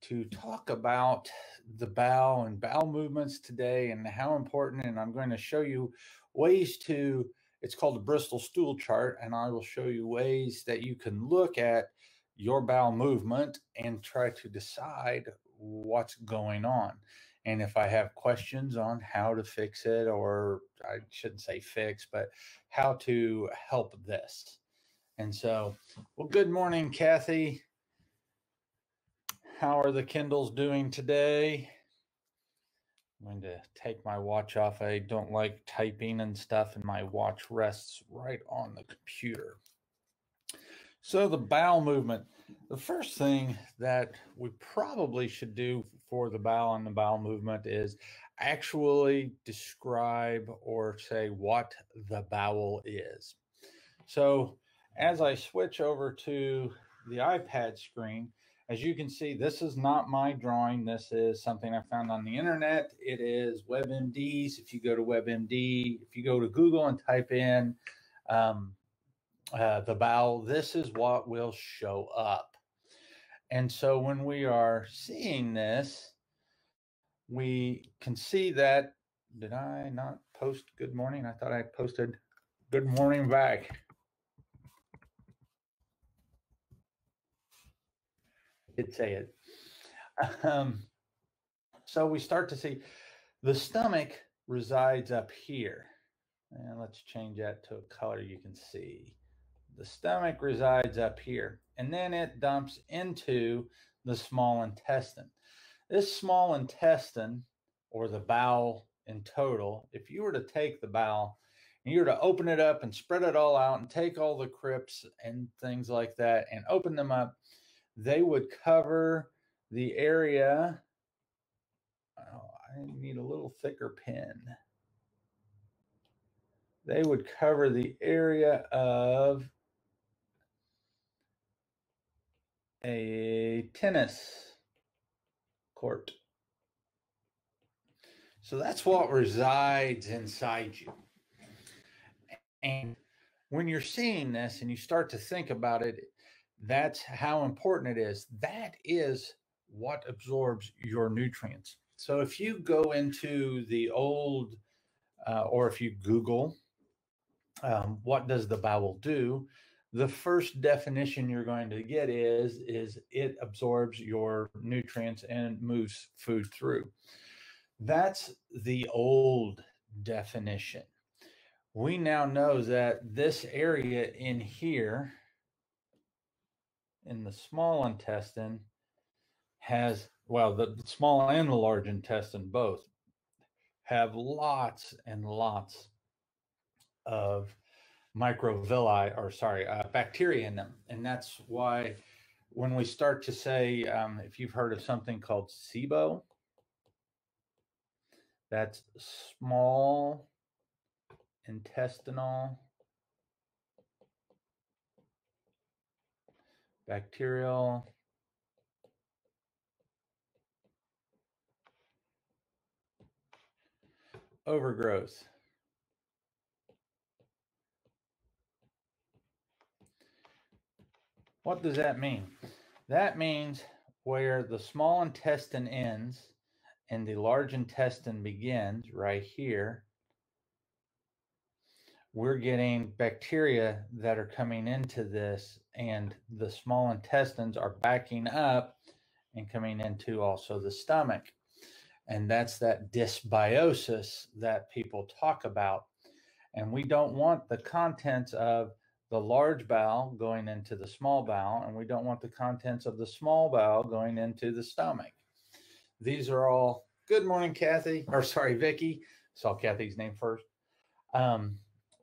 to talk about the bowel and bowel movements today and how important. And I'm going to show you ways to, it's called the Bristol stool chart, and I will show you ways that you can look at your bowel movement and try to decide what's going on. And if I have questions on how to fix it, or I shouldn't say fix, but how to help this. And so, well, good morning, Kathy. How are the Kindles doing today? I'm going to take my watch off. I don't like typing and stuff, and my watch rests right on the computer. So the bowel movement, the first thing that we probably should do for the bowel and the bowel movement is actually describe or say what the bowel is. So as I switch over to the iPad screen, as you can see, this is not my drawing. This is something I found on the internet. It is WebMD's. If you go to WebMD, if you go to Google and type in the bowel, this is what will show up. And so when we are seeing this, we can see that, did I not post good morning? I thought I posted good morning back. Did say it. So we start to see the stomach resides up here. And let's change that to a color you can see. The stomach resides up here, and then it dumps into the small intestine. This small intestine, or the bowel in total, if you were to take the bowel and you were to open it up and spread it all out and take all the crypts and things like that and open them up, they would cover the area. Oh, I need a little thicker pen. They would cover the area of a tennis court. So that's what resides inside you. And when you're seeing this and you start to think about it, that's how important it is. That is what absorbs your nutrients. So if you go into the old, or if you Google, what does the bowel do? The first definition you're going to get is it absorbs your nutrients and moves food through. That's the old definition. We now know that this area in here, in the small intestine, has, well, the small and the large intestine both have lots and lots of microvilli, or sorry, bacteria in them. And that's why when we start to say, if you've heard of something called SIBO, that's small intestinal bacterial overgrowth. What does that mean? That means where the small intestine ends and the large intestine begins, right here, we're getting bacteria that are coming into this, and the small intestines are backing up and coming into also the stomach. And that's that dysbiosis that people talk about. And we don't want the contents of the large bowel going into the small bowel, and we don't want the contents of the small bowel going into the stomach. These are all, good morning, Kathy, or sorry, Vicky. Saw Kathy's name first.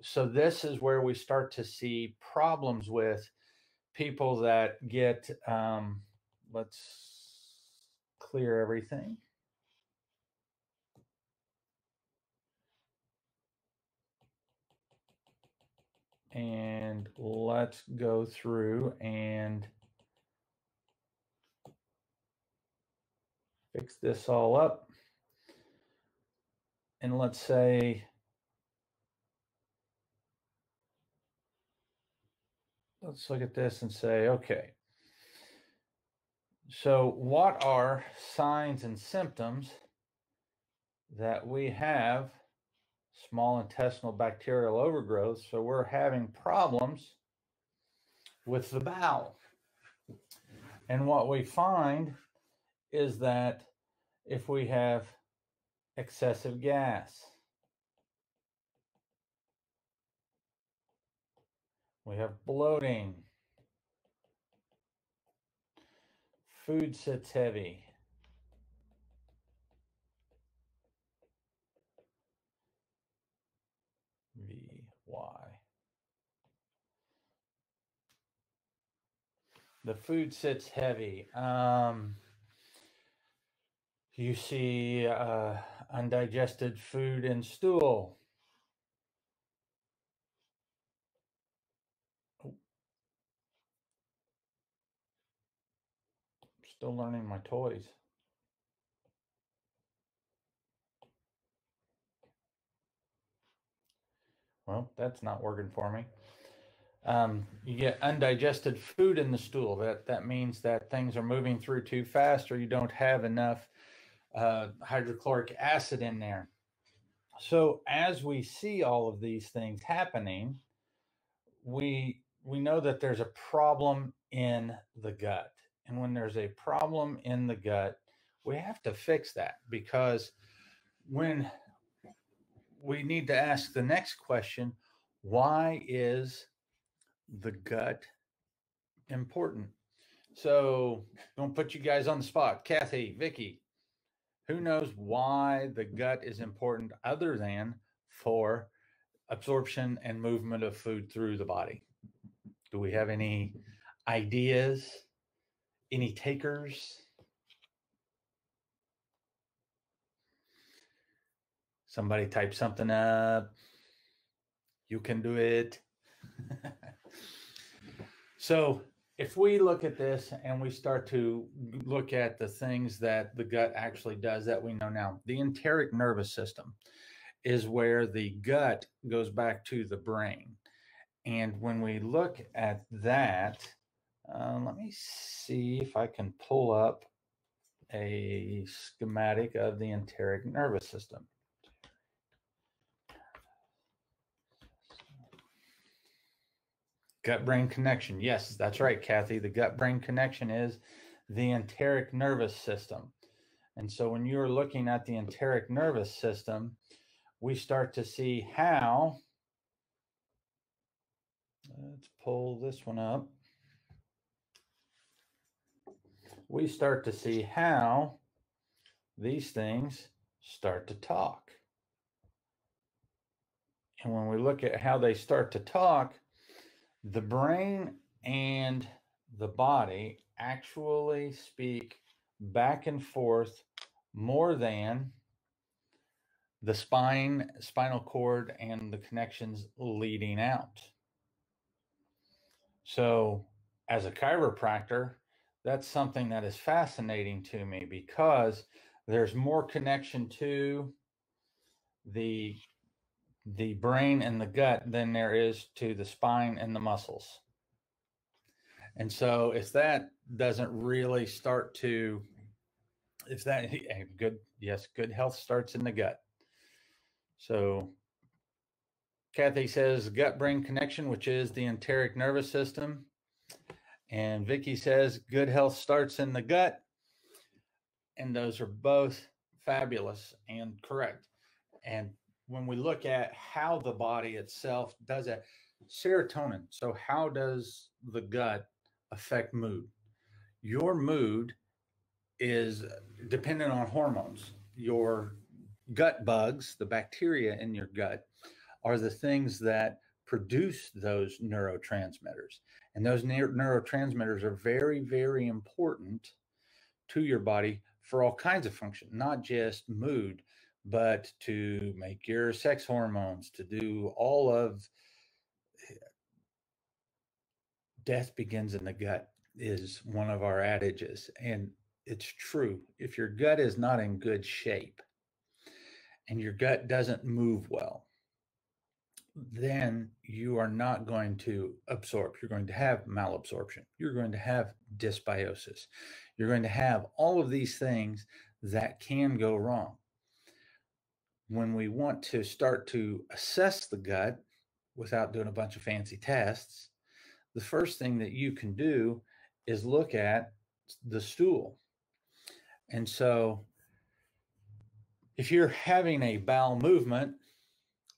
So this is where we start to see problems with people that get, let's clear everything. And let's go through and fix this all up. And let's say, let's look at this and say, okay, So, what are signs and symptoms that we have small intestinal bacterial overgrowth? So, we're having problems with the bowel. And what we find is that if we have excessive gas, we have bloating, food sits heavy, VY. The food sits heavy. You see undigested food and stool. Still learning my toys. Well, that's not working for me. You get undigested food in the stool. That means that things are moving through too fast, or you don't have enough hydrochloric acid in there. So as we see all of these things happening, we know that there's a problem in the gut. And when there's a problem in the gut, we have to fix that, because when we need to ask the next question, why is the gut important? So don't put you guys on the spot. Kathy, Vicky, who knows why the gut is important other than for absorption and movement of food through the body? Do we have any ideas? Any takers? Somebody type something up. You can do it. So if we look at this and we start to look at the things that the gut actually does that we know now, the enteric nervous system is where the gut goes back to the brain. And when we look at that, let me see if I can pull up a schematic of the enteric nervous system. Gut-brain connection. Yes, that's right, Kathy. The gut-brain connection is the enteric nervous system. And so when you're looking at the enteric nervous system, we start to see how, let's pull this one up. We start to see how these things start to talk. And when we look at how they start to talk, the brain and the body actually speak back and forth more than the spinal cord, and the connections leading out. So, as a chiropractor, that's something that is fascinating to me, because there's more connection to the brain and the gut than there is to the spine and the muscles. And so if that doesn't really start to, if that good, yes, good health starts in the gut. So Kathy says gut brain connection, which is the enteric nervous system. And Vicky says good health starts in the gut. And those are both fabulous and correct. And when we look at how the body itself does it, serotonin. So how does the gut affect mood? Your mood is dependent on hormones. Your gut bugs, the bacteria in your gut, are the things that produce those neurotransmitters. And those neurotransmitters are very, very important to your body for all kinds of function, not just mood, but to make your sex hormones, to do all of death begins in the gut is one of our adages. And it's true. If your gut is not in good shape and your gut doesn't move well, then you are not going to absorb. You're going to have malabsorption. You're going to have dysbiosis. You're going to have all of these things that can go wrong. When we want to start to assess the gut without doing a bunch of fancy tests, the first thing that you can do is look at the stool. And so if you're having a bowel movement,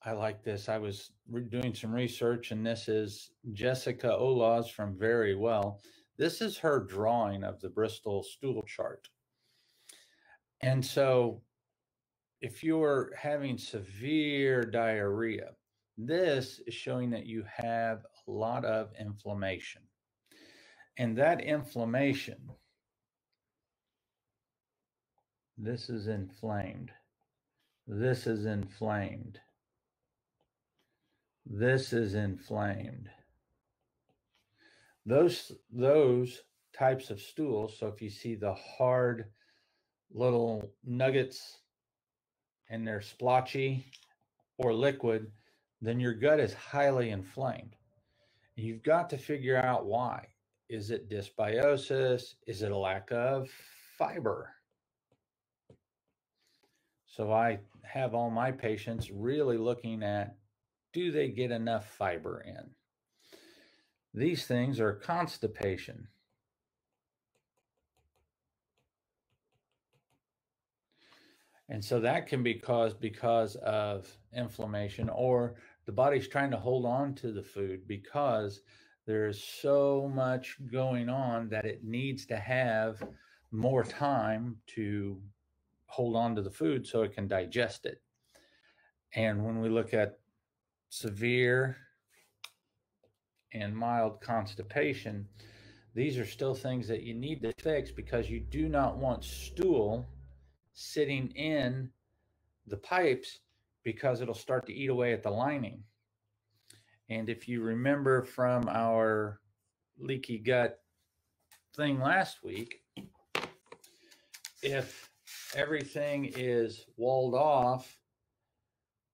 I like this. I was doing some research, and this is Jessica Ola's from Very Well. This is her drawing of the Bristol stool chart. And so if you're having severe diarrhea, this is showing that you have a lot of inflammation. And that inflammation, this is inflamed. This is inflamed. This is inflamed. Those types of stools, so if you see the hard little nuggets and they're splotchy or liquid, then your gut is highly inflamed. You've got to figure out why. Is it dysbiosis? Is it a lack of fiber? So I have all my patients really looking at, do they get enough fiber in? These things are constipation. And so that can be caused because of inflammation, or the body's trying to hold on to the food because there's so much going on that it needs to have more time to hold on to the food so it can digest it. And when we look at severe and mild constipation, these are still things that you need to fix, because you do not want stool sitting in the pipes, because it'll start to eat away at the lining. And if you remember from our leaky gut thing last week, if everything is walled off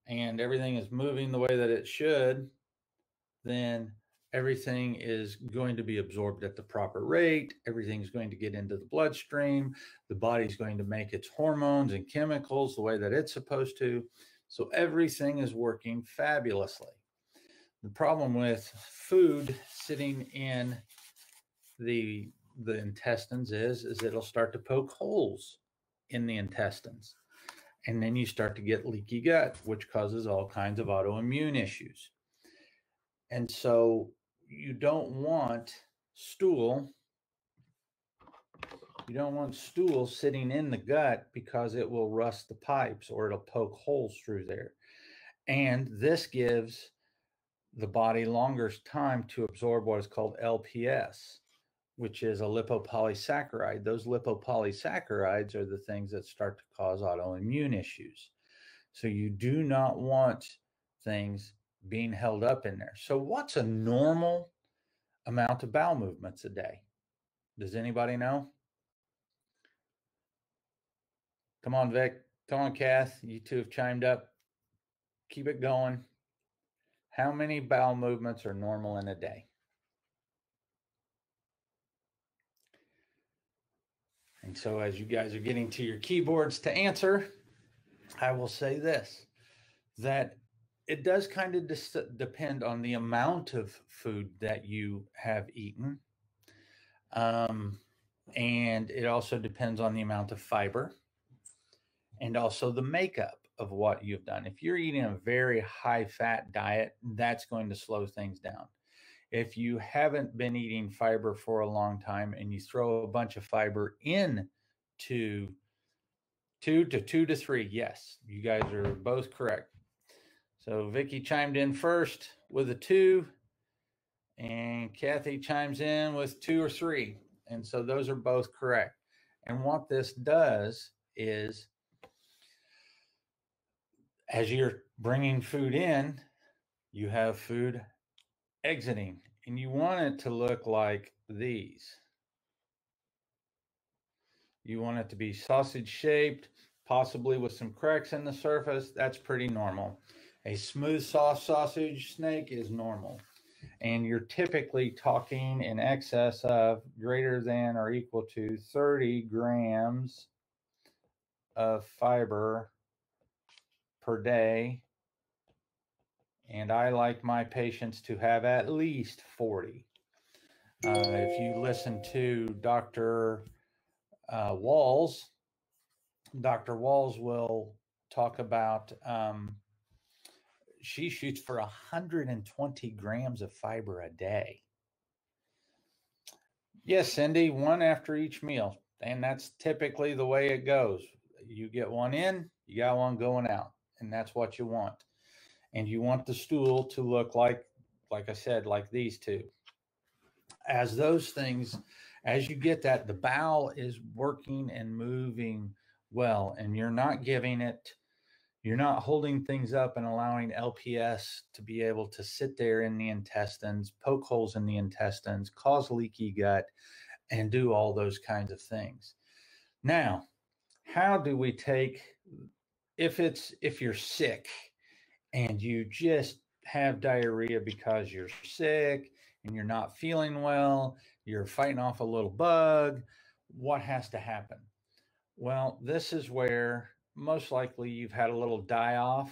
and everything is moving the way that it should, then everything is going to be absorbed at the proper rate. Everything's going to get into the bloodstream. The body's going to make its hormones and chemicals the way that it's supposed to. So everything is working fabulously. The problem with food sitting in the intestines is it'll start to poke holes in the intestines. And then you start to get leaky gut, which causes all kinds of autoimmune issues. And so you don't want stool sitting in the gut, because it will rust the pipes or it'll poke holes through there. And this gives the body longer time to absorb what is called LPS, which is a lipopolysaccharide. Those lipopolysaccharides are the things that start to cause autoimmune issues. So you do not want things being held up in there. So what's a normal amount of bowel movements a day? Does anybody know? Come on, Vic. Come on, Kath. You two have chimed up. Keep it going. How many bowel movements are normal in a day? And so as you guys are getting to your keyboards to answer, I will say this, that it does kind of depend on the amount of food that you have eaten. And it also depends on the amount of fiber and also the makeup of what you've done. If you're eating a very high fat diet, that's going to slow things down. If you haven't been eating fiber for a long time and you throw a bunch of fiber in to 2 to 3, yes, you guys are both correct. So Vicky chimed in first with a 2, and Kathy chimes in with 2 or 3. And so those are both correct. And what this does is, as you're bringing food in, you have food exiting, and you want it to look like these. You want it to be sausage shaped, possibly with some cracks in the surface. That's pretty normal. A smooth, soft sausage snake is normal. And you're typically talking in excess of greater than or equal to 30 grams of fiber per day. And I like my patients to have at least 40. If you listen to Walls, Dr. Walls will talk about she shoots for 120 grams of fiber a day. Yes, Cindy, one after each meal. And that's typically the way it goes. You get one in, you got one going out. And that's what you want. And you want the stool to look like I said, like these two. As those things, as you get that, the bowel is working and moving well, and you're not holding things up and allowing LPS to be able to sit there in the intestines, poke holes in the intestines, cause leaky gut, and do all those kinds of things. Now, how do we take, if you're sick and you just have diarrhea because you're sick and you're not feeling well, you're fighting off a little bug, what has to happen? Well, this is where most likely you've had a little die off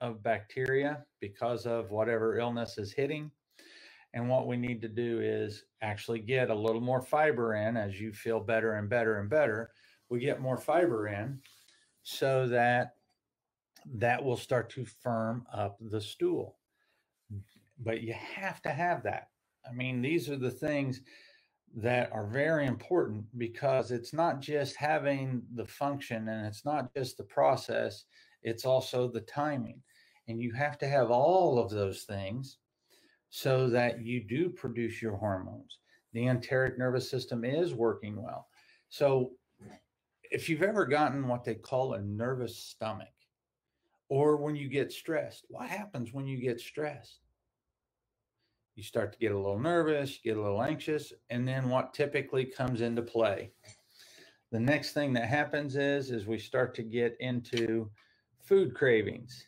of bacteria because of whatever illness is hitting. And what we need to do is actually get a little more fiber in as you feel better and better and better. We get more fiber in so that will start to firm up the stool. But you have to have that. I mean, these are the things that are very important, because it's not just having the function and it's not just the process, it's also the timing. And you have to have all of those things so that you do produce your hormones. The enteric nervous system is working well. So if you've ever gotten what they call a nervous stomach, or when you get stressed, what happens when you get stressed? You start to get a little nervous, you get a little anxious, and then what typically comes into play? The next thing that happens is we start to get into food cravings.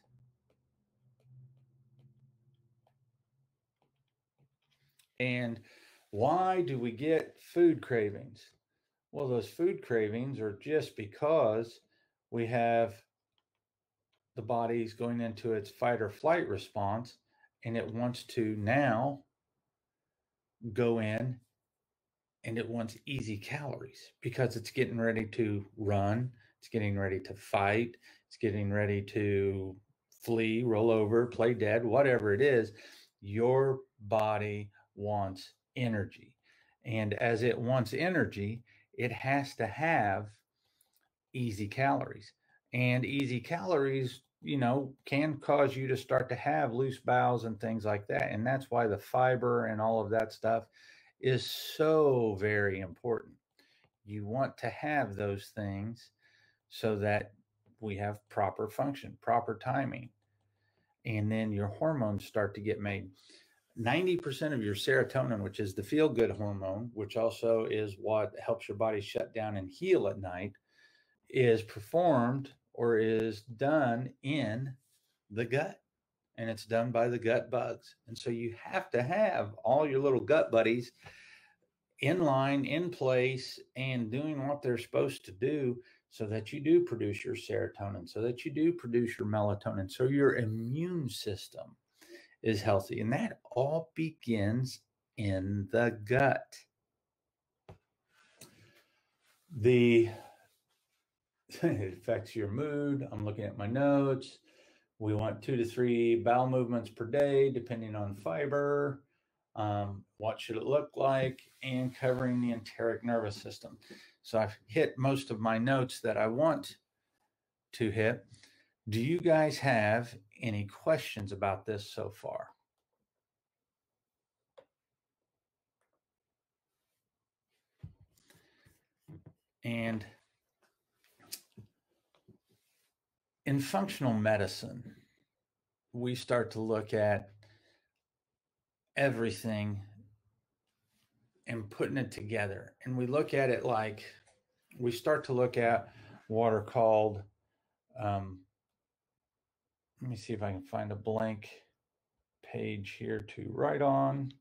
And why do we get food cravings? Well, those food cravings are just because we have the body's going into its fight or flight response, and it wants to now go in and it wants easy calories because it's getting ready to run, it's getting ready to fight, it's getting ready to flee, roll over, play dead, whatever it is. Your body wants energy. And as it wants energy, it has to have easy calories. And easy calories, can cause you to start to have loose bowels and things like that. And that's why the fiber and all of that stuff is so very important. You want to have those things so that we have proper function, proper timing. And then your hormones start to get made. 90% of your serotonin, which is the feel-good hormone, which also is what helps your body shut down and heal at night, is performed or is done in the gut. And it's done by the gut bugs. And so you have to have all your little gut buddies in line, in place, and doing what they're supposed to do so that you do produce your serotonin, so that you do produce your melatonin, so your immune system is healthy. And that all begins in the gut. It affects your mood. I'm looking at my notes. We want 2 to 3 bowel movements per day, depending on fiber. What should it look like? And covering the enteric nervous system. So I've hit most of my notes that I want to hit. Do you guys have any questions about this so far? And in functional medicine, we start to look at everything and putting it together. And we look at it like, we start to look at what are called, let me see if I can find a blank page here to write on.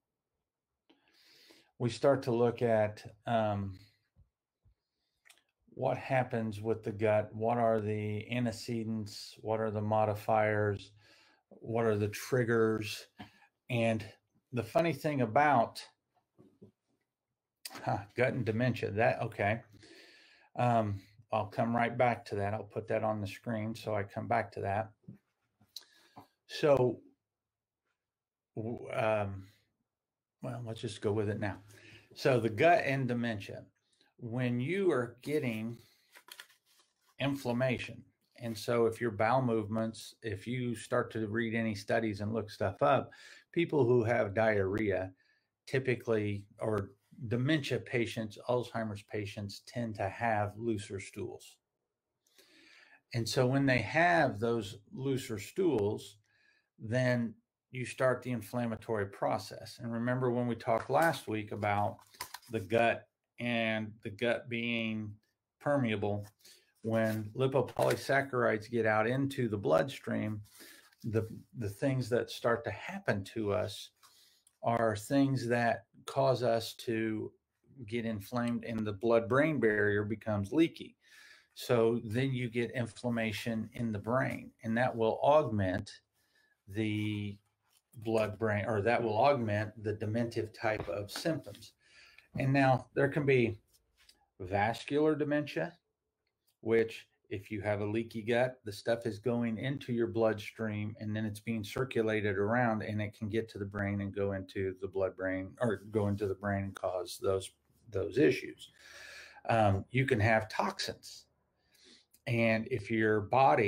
We start to look at what happens with the gut. What are the antecedents? What are the modifiers? What are the triggers? And the funny thing about gut and dementia, I'll come right back to that. I'll put that on the screen so I come back to that. So, well, let's just go with it now. So the gut and dementia, when you are getting inflammation, and so if your bowel movements, if you start to read any studies and look stuff up, people who have diarrhea typically, or dementia patients, Alzheimer's patients, tend to have looser stools. And so when they have those looser stools, then you start the inflammatory process. And remember when we talked last week about the gut and the gut being permeable, when lipopolysaccharides get out into the bloodstream, the things that start to happen to us are things that cause us to get inflamed, and the blood-brain barrier becomes leaky. So then you get inflammation in the brain, and that will augment the blood-brain, or that will augment the dementive type of symptoms. And now there can be vascular dementia, which if you have a leaky gut, the stuff is going into your bloodstream and then it's being circulated around, and it can get to the brain and go into the blood-brain, or go into the brain and cause those issues. You can have toxins. And if your gut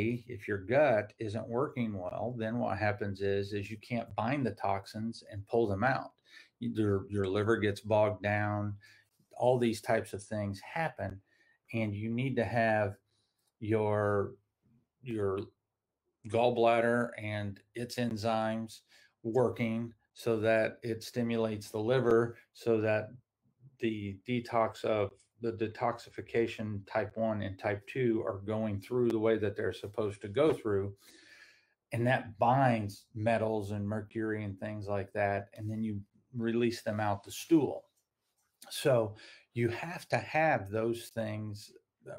isn't working well, then what happens is you can't bind the toxins and pull them out. Your liver gets bogged down. All these types of things happen, and you need to have your gallbladder and its enzymes working so that it stimulates the liver, so that the detoxification type 1 and type 2 are going through the way that they're supposed to go through. And that binds metals and mercury and things like that. And then you release them out the stool. So you have to have those things,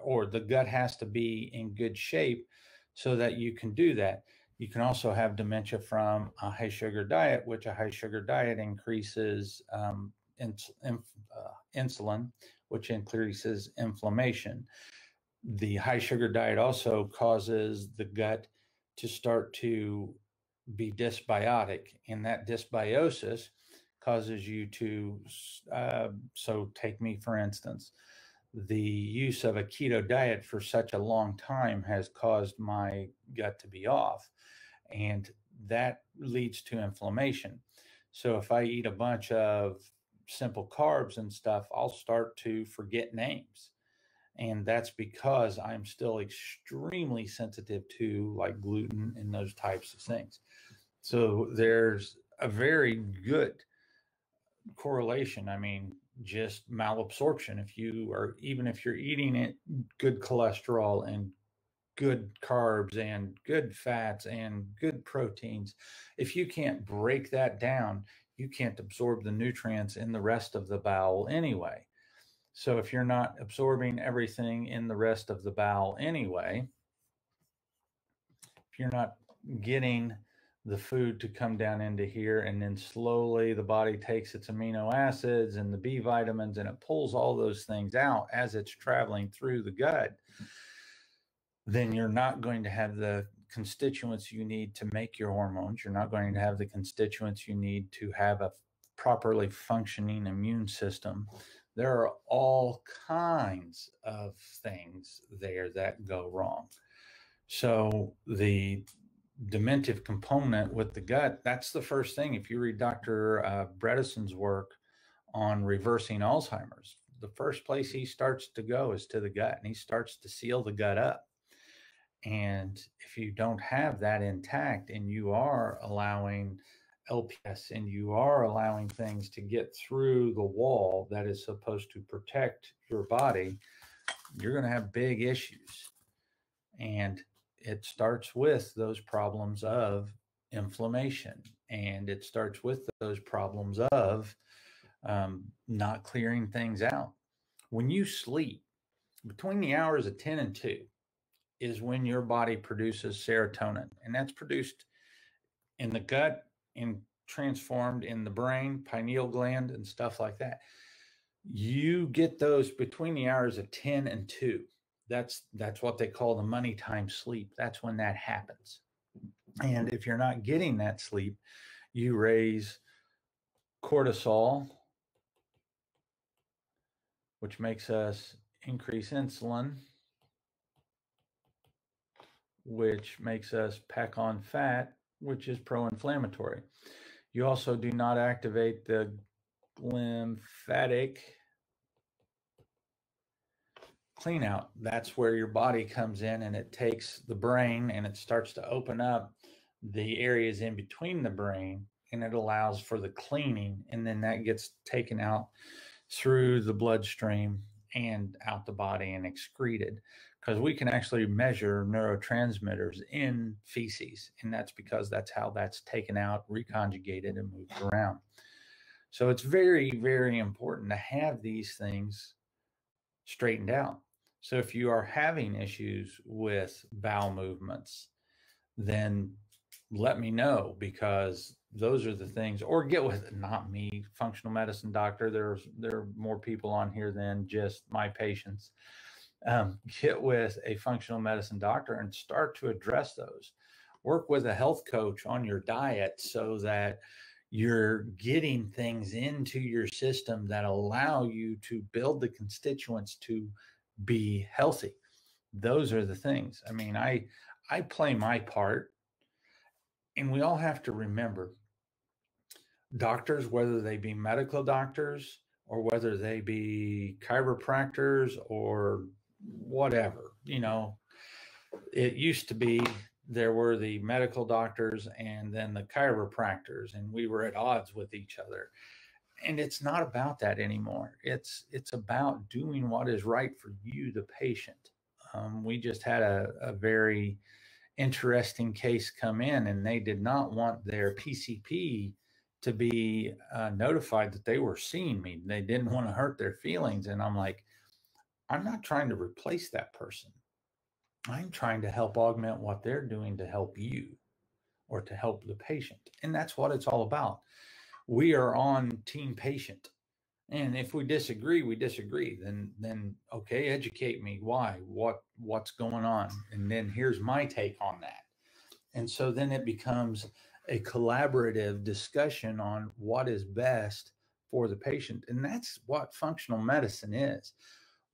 or the gut has to be in good shape so that you can do that. You can also have dementia from a high sugar diet, which a high sugar diet increases insulin, which increases inflammation. The high sugar diet also causes the gut to start to be dysbiotic, and that dysbiosis causes you to, so take me for instance, the use of a keto diet for such a long time has caused my gut to be off, and that leads to inflammation. So if I eat a bunch of simple carbs and stuff, I'll start to forget names. And that's because I'm still extremely sensitive to like gluten and those types of things. So there's a very good correlation. I mean, just malabsorption. Even if you're eating it, good cholesterol and good carbs and good fats and good proteins, if you can't break that down, you can't absorb the nutrients in the rest of the bowel anyway. So if you're not absorbing everything in the rest of the bowel anyway, if you're not getting the food to come down into here, and then slowly the body takes its amino acids and the B vitamins and it pulls all those things out as it's traveling through the gut, then you're not going to have the constituents you need to make your hormones. You're not going to have the constituents you need to have a properly functioning immune system. There are all kinds of things there that go wrong. So the dementive component with the gut, that's the first thing. If you read Dr. Bredesen's work on reversing Alzheimer's, the first place he starts to go is to the gut, and he starts to seal the gut up. And if you don't have that intact, and you are allowing LPS and you are allowing things to get through the wall that is supposed to protect your body, you're going to have big issues. And it starts with those problems of inflammation And it starts with those problems of not clearing things out. When you sleep, between the hours of 10 and 2 is when your body produces serotonin, and that's produced in the gut and transformed in the brain, pineal gland, and stuff like that. You get those between the hours of 10 and 2. That's what they call the money time sleep. That's when that happens. And if you're not getting that sleep, you raise cortisol, which makes us increase insulin, which makes us pack on fat, which is pro-inflammatory. You also do not activate the lymphatic clean out. That's where your body comes in and it takes the brain and it starts to open up the areas in between the brain, and it allows for the cleaning, and then that gets taken out through the bloodstream and out the body and excreted, because we can actually measure neurotransmitters in feces, and that's because that's how that's taken out, reconjugated, and moved around. So it's very, very important to have these things straightened out. So if you are having issues with bowel movements, then let me know, because those are the things. Or get with, not me, functional medicine doctor. There are more people on here than just my patients. Get with a functional medicine doctor and start to address those. Work with a health coach on your diet so that you're getting things into your system that allow you to build the constituents to be healthy. Those are the things. I mean, I play my part, and we all have to remember, doctors, whether they be medical doctors or whether they be chiropractors or whatever, it used to be there were the medical doctors and then the chiropractors, and we were at odds with each other. And it's not about that anymore. It's about doing what is right for you, the patient. We just had a very interesting case come in, and they did not want their PCP to be notified that they were seeing me. They didn't want to hurt their feelings. And I'm like, I'm not trying to replace that person. I'm trying to help augment what they're doing to help you or to help the patient. And that's what it's all about. We are on team patient. And if we disagree, we disagree. Then okay, educate me. Why? What's going on? And then here's my take on that. And so then it becomes a collaborative discussion on what is best for the patient. And that's what functional medicine is.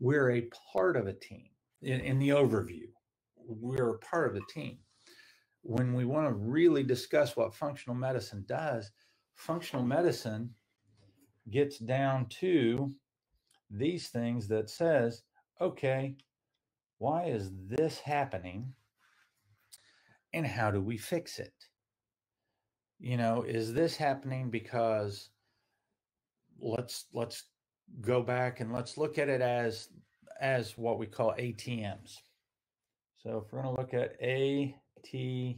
We're a part of a team. In the overview, we're a part of a team. When we want to really discuss what functional medicine does, functional medicine gets down to these things that says, okay, why is this happening? And how do we fix it? Is this happening because let's go back and let's look at it as what we call ATMs. So if we're going to look at ATMs,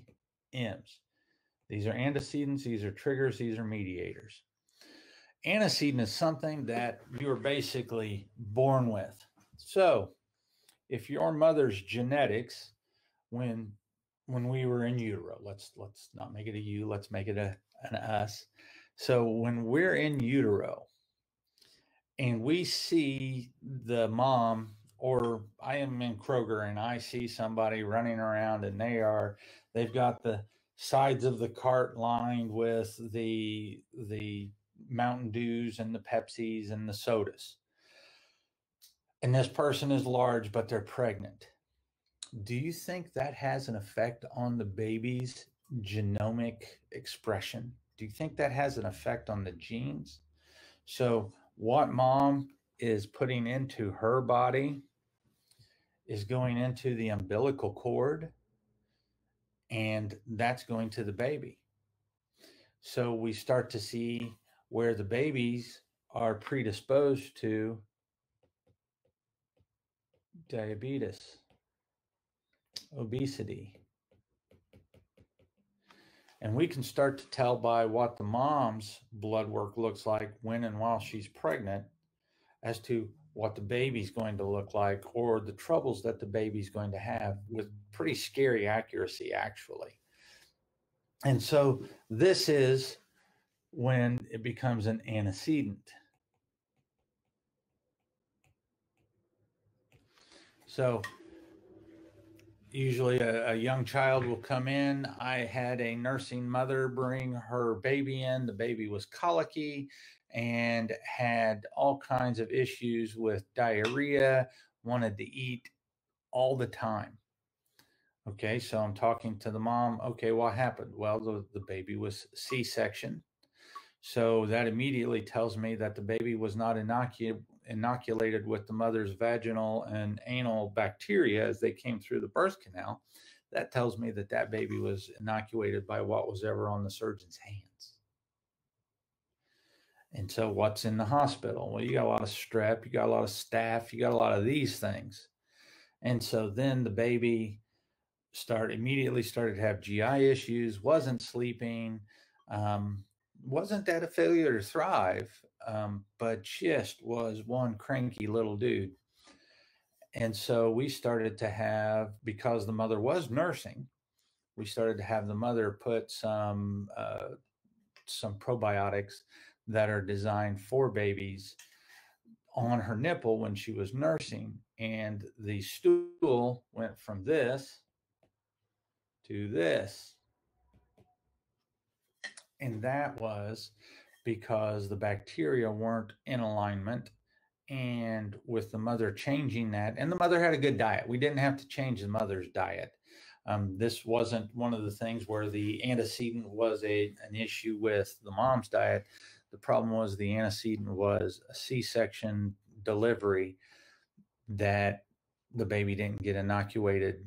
these are antecedents, these are triggers, these are mediators. Antecedent is something that you are basically born with. So if your mother's genetics, when we were in utero, let's not make it a you, let's make it an us. So when we're in utero and we see the mom, or I am in Kroger and I see somebody running around and they've got the sides of the cart lined with the Mountain Dews and the Pepsis and the sodas. And this person is large, but they're pregnant. Do you think that has an effect on the baby's genomic expression? Do you think that has an effect on the genes? So what mom is putting into her body is going into the umbilical cord, and that's going to the baby. So we start to see where the babies are predisposed to diabetes, obesity, And we can start to tell by what the mom's blood work looks like when and while she's pregnant as to what the baby's going to look like or the troubles that the baby's going to have with pretty scary accuracy, actually. And so this is when it becomes an antecedent. So usually a young child will come in. I had a nursing mother bring her baby in. The baby was colicky and had all kinds of issues with diarrhea, wanted to eat all the time. Okay, so I'm talking to the mom. Okay, what happened? Well, the baby was C-section. So that immediately tells me that the baby was not inoculated with the mother's vaginal and anal bacteria as they came through the birth canal. That tells me that that baby was inoculated by what was ever on the surgeon's hands. And so, what's in the hospital? Well, you got a lot of strep, you got a lot of staph, you got a lot of these things. And so then the baby immediately started to have GI issues, wasn't sleeping, um, wasn't that a failure to thrive, but just was one cranky little dude. And so we started to have, because the mother was nursing, we started to have the mother put some probiotics that are designed for babies on her nipple when she was nursing, and the stool went from this to this. And that was because the bacteria weren't in alignment. And with the mother changing that, and the mother had a good diet, we didn't have to change the mother's diet. This wasn't one of the things where the antecedent was an issue with the mom's diet. The problem was the antecedent was a C-section delivery that the baby didn't get inoculated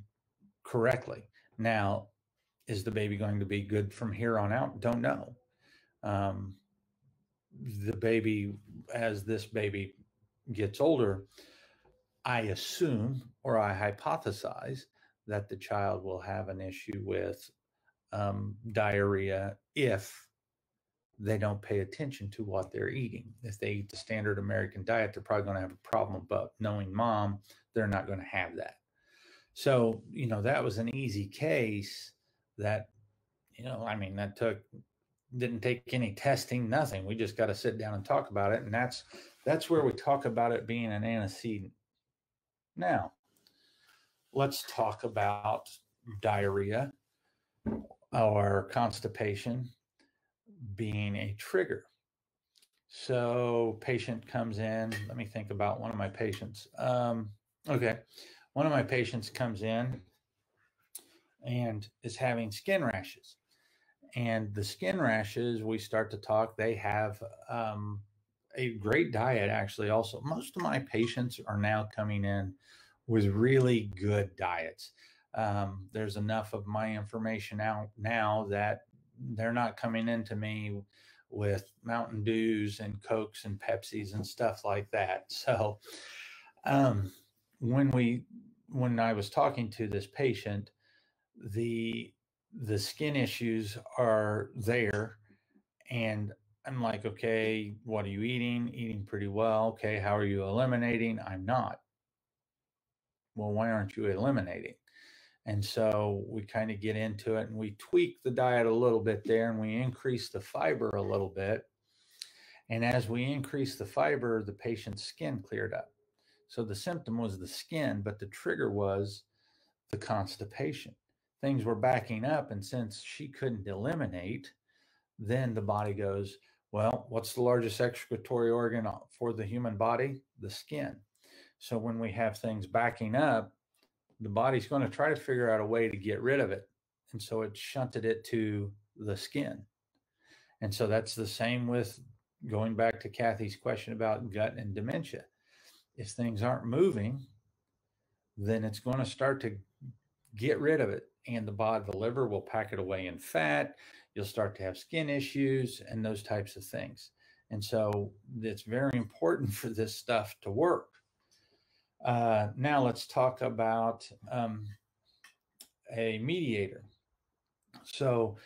correctly. Now, is the baby going to be good from here on out? Don't know. Um, the baby, as this baby gets older, I assume or I hypothesize that the child will have an issue with diarrhea if they don't pay attention to what they're eating. If they eat the standard American diet, they're probably going to have a problem. But knowing mom, they're not going to have that. So, that was an easy case that, that didn't take any testing, nothing. We just got to sit down and talk about it. And that's where we talk about it being an antecedent. Now, let's talk about diarrhea or constipation being a trigger. So, patient comes in. Let me think about one of my patients. Okay. One of my patients comes in and is having skin rashes. And the skin rashes, we start to talk, they have a great diet, actually. Also, most of my patients are now coming in with really good diets. There's enough of my information out now that they're not coming into me with Mountain Dews and Cokes and Pepsis and stuff like that. So um, when I was talking to this patient, the skin issues are there, and I'm like, okay, what are you eating pretty well. Okay, how are you eliminating? I'm not. Well, why aren't you eliminating? And so we kind of get into it and we tweak the diet a little bit there, and we increase the fiber a little bit. And as we increase the fiber, the patient's skin cleared up. So the symptom was the skin, but the trigger was the constipation. Things were backing up, and since she couldn't eliminate, then the body goes, well, what's the largest excretory organ for the human body? The skin. So when we have things backing up, the body's going to try to figure out a way to get rid of it. And so it shunted it to the skin. And so that's the same with going back to Kathy's question about gut and dementia. If things aren't moving, then it's going to start to get rid of it. And the liver will pack it away in fat. You'll start to have skin issues and those types of things. And so it's very important for this stuff to work. Now let's talk about a mediator. So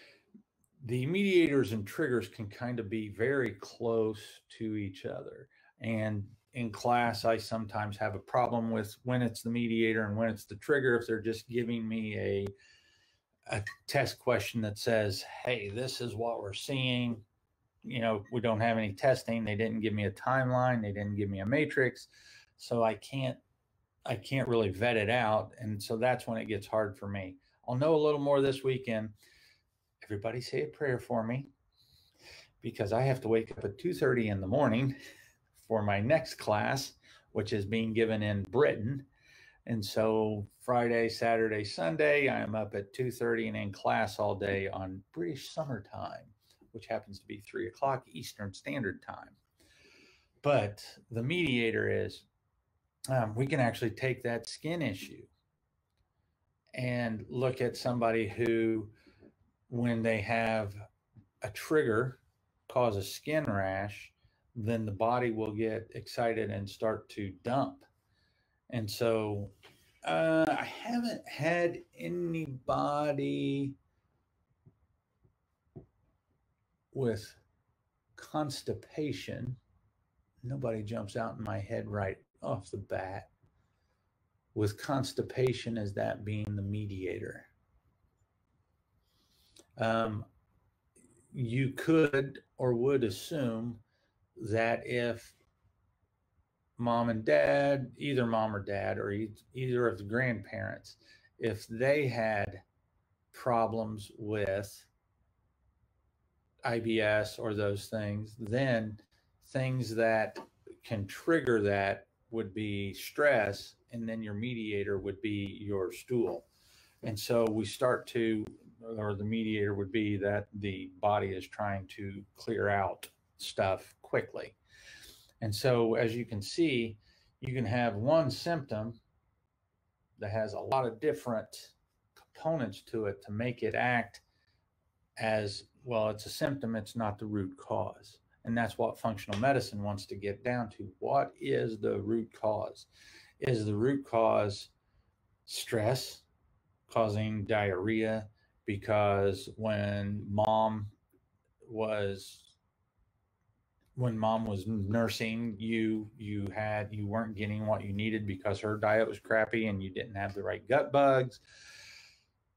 the mediators and triggers can kind of be very close to each other. And in class, I sometimes have a problem with when it's the mediator and when it's the trigger. If they're just giving me a test question that says, hey, this is what we're seeing, we don't have any testing. They didn't give me a timeline. They didn't give me a matrix. So I can't really vet it out. And so that's when it gets hard for me. I'll know a little more this weekend. Everybody say a prayer for me, because I have to wake up at 2:30 in the morning for my next class, which is being given in Britain. And so Friday, Saturday, Sunday, I'm up at 2:30 and in class all day on British Summer Time, which happens to be 3 o'clock Eastern Standard Time. But the mediator is, we can actually take that skin issue and look at somebody who, when they have a trigger cause a skin rash, then the body will get excited and start to dump. And so I haven't had anybody with constipation. Nobody jumps out in my head right off the bat with constipation as that being the mediator. You could or would assume that if mom and dad, either mom or dad, or either of the grandparents, if they had problems with IBS or those things, then things that can trigger that would be stress, and then your mediator would be your stool. And so we start to, or the mediator would be that the body is trying to clear out stuff quickly. And so, as you can see, you can have one symptom that has a lot of different components to it to make it act as, well, it's a symptom, it's not the root cause. And that's what functional medicine wants to get down to. What is the root cause? Is the root cause stress causing diarrhea? Because when mom was nursing, you weren't getting what you needed because her diet was crappy and you didn't have the right gut bugs.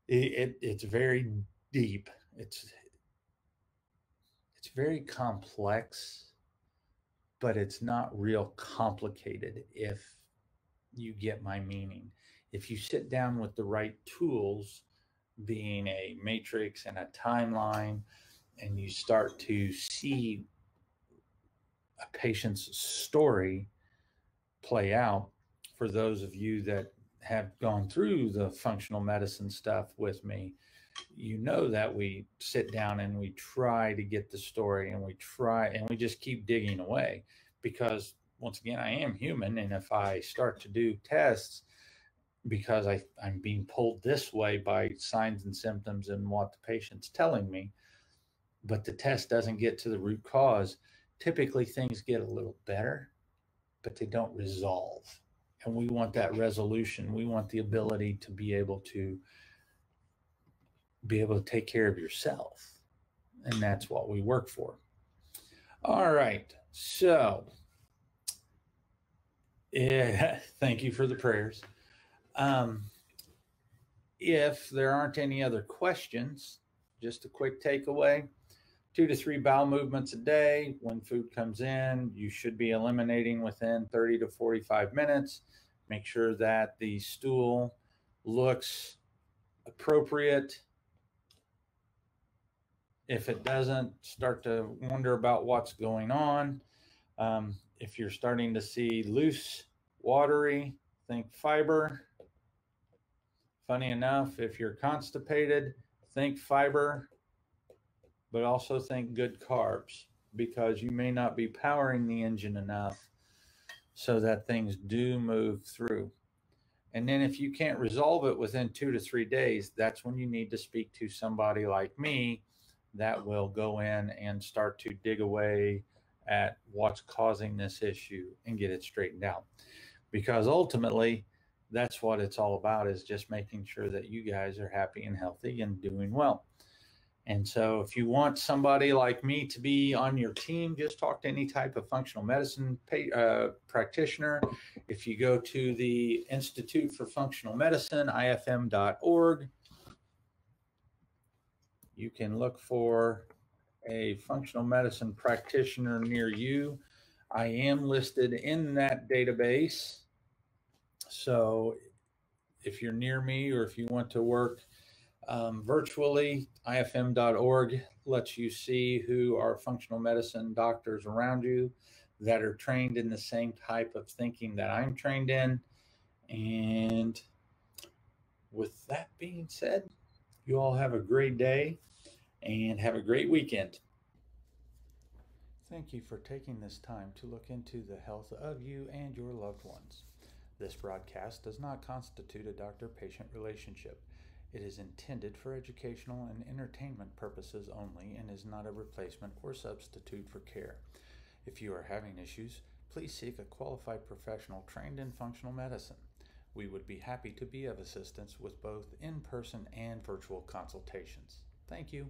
It's very deep. It's very complex, but it's not real complicated, if you get my meaning. If you sit down with the right tools, being a matrix and a timeline, and you start to see a patient's story play out, for those of you that have gone through the functional medicine stuff with me, you know that we sit down and we try to get the story, and we just keep digging away, because once again, I am human. And if I start to do tests because I'm being pulled this way by signs and symptoms and what the patient's telling me, but the test doesn't get to the root cause, typically things get a little better, but they don't resolve. And we want that resolution. We want the ability to be able to take care of yourself. And that's what we work for. All right. So, thank you for the prayers. If there aren't any other questions, just a quick takeaway: 2 to 3 bowel movements a day. When food comes in, you should be eliminating within 30 to 45 minutes. Make sure that the stool looks appropriate. If it doesn't, start to wonder about what's going on. If you're starting to see loose, watery, think fiber. Funny enough, if you're constipated, think fiber, but also think good carbs, because you may not be powering the engine enough so that things do move through. And then if you can't resolve it within 2 to 3 days, that's when you need to speak to somebody like me that will go in and start to dig away at what's causing this issue and get it straightened out. Because ultimately, that's what it's all about, is just making sure that you guys are happy and healthy and doing well. And so if you want somebody like me to be on your team, just talk to any type of functional medicine practitioner. If you go to the Institute for Functional Medicine, ifm.org, you can look for a functional medicine practitioner near you. I am listed in that database. So if you're near me or if you want to work virtually, ifm.org lets you see who are functional medicine doctors around you that are trained in the same type of thinking that I'm trained in. And with that being said, you all have a great day and have a great weekend. Thank you for taking this time to look into the health of you and your loved ones. This broadcast does not constitute a doctor-patient relationship. It is intended for educational and entertainment purposes only and is not a replacement or substitute for care. If you are having issues, please seek a qualified professional trained in functional medicine. We would be happy to be of assistance with both in-person and virtual consultations. Thank you.